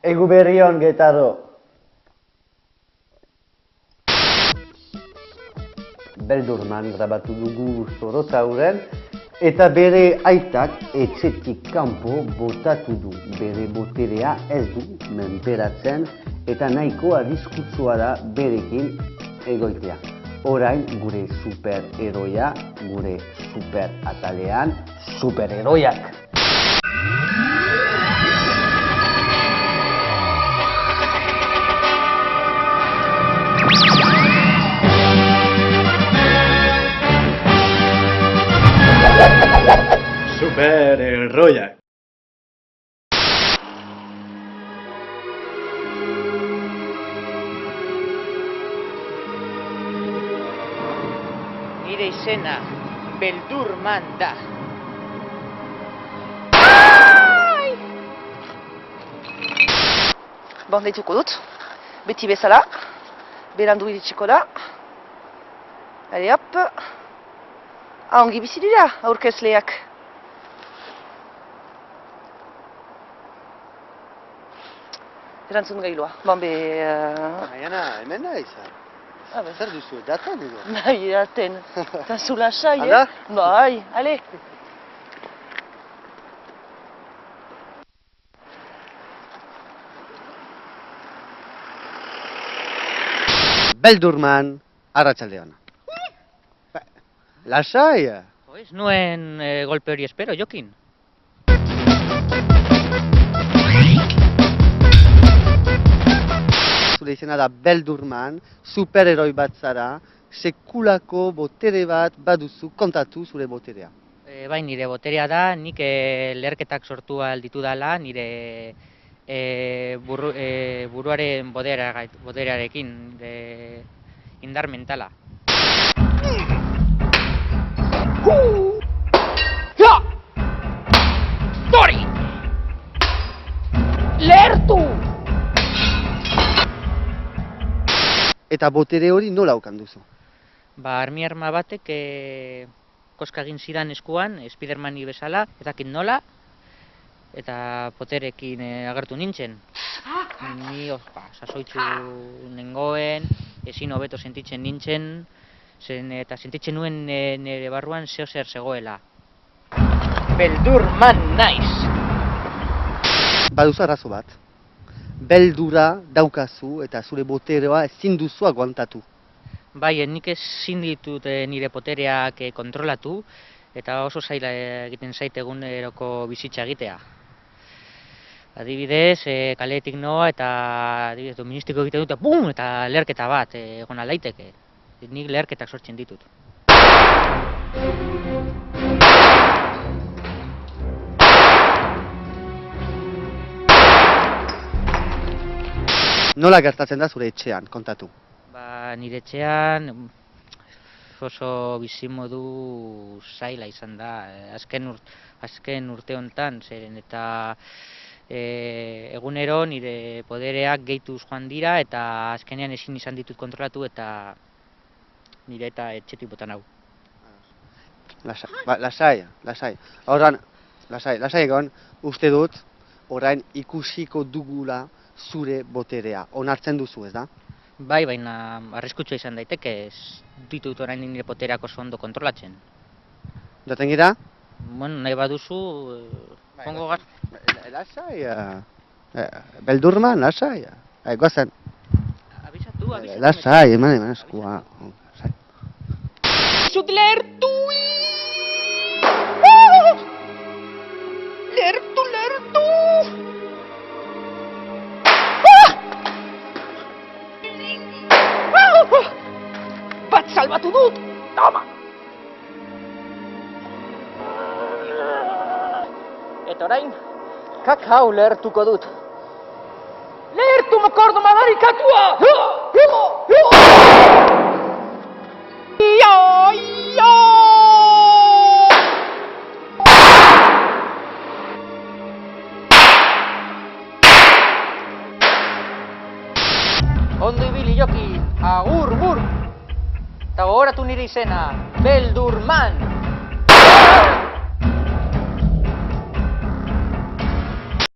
Egu berri on, Getaro. Beldurman grabatu dugu Zorrotzauren, eta bere aitak etxetik kanpo botatu du. Bere boterea ez du menperatzen, eta nahiko arriskutsua da berekin egoitea. Orain gure superheroia, gure superatalean, superheroiak. Superheroiak. Nire izena Beldurman da. Deituko dut, beti bezala, berandu iritsiko da. Hale hop, ongi bizi dira aurkezleak. Erantzun gailua, Aiana, hemen da izan. Zer duzu, daten edo? Bai, daten. Eta zu lasai, Hala? Bai, hale. Beldurman, arratsaldean. Lasai! Ez nuen golpe hori espero, Jokin. Zure izena da Beldurman, superheroi bat zara, sekulako botere bat baduzu, kontatu zure boterea. Bai, nire boterea da, nik leherketak sortu alditu dela, nire buruaren boterearekin, indar mentala. Tori! Lehertu! Eta botere hori nola okan duzu? Armi arma batek koska egin zidan eskuan, Spidermani bezala, ez dakit nola, eta poterekin agertu nintzen. Ni sasoitzu nengoen, ezin hobeto sentitzen nintzen, eta sentitzen nuen nire barruan zeozer zegoela. Beldurman naiz! Baduzu arazo bat. Beldura daukazu eta zure boterea ezin duzu aguantatu. Bai, nik ezin ditut nire potereak kontrolatu, eta oso zaila egiten zait eguneroko bizitza egitea. Adibidez, kaletik noa eta adibidez doministiko egiten dut, bum! Eta leherketa bat egon daiteke. Nik leherketak sortzen ditut. Nola gertatzen da zure etxean, kontatu? Nire etxean oso bizimodu zaila izan da, azken urte honetan, zeren eta egunero nire podereak gehituz joan dira eta azkenean ezin izan ditut kontrolatu eta nire eta etxetik botan hau. Lasai. Horran, lasai egon, uste dut, orain ikusiko dugula zure boterea. Onartzen duzu, ez da? Bai, baina arriskutsua izan daiteke, ez ditut orain nire potereak oso ondo kontrolatzen. Joaten gira? Bueno, nahi baduzu, jongo gar. Lasai, Beldurman, lasai. Goazen. Abisatu. Lasai, eman eskua. Zut lehertu! Lehertu! Bat salbatu dut! Toma! Eta orain, kakao lehertuko dut. Lehertu mokordo madarikatua! Ondo ibili Jokin, agur! Eta gogoratu nire izena, Beldurman!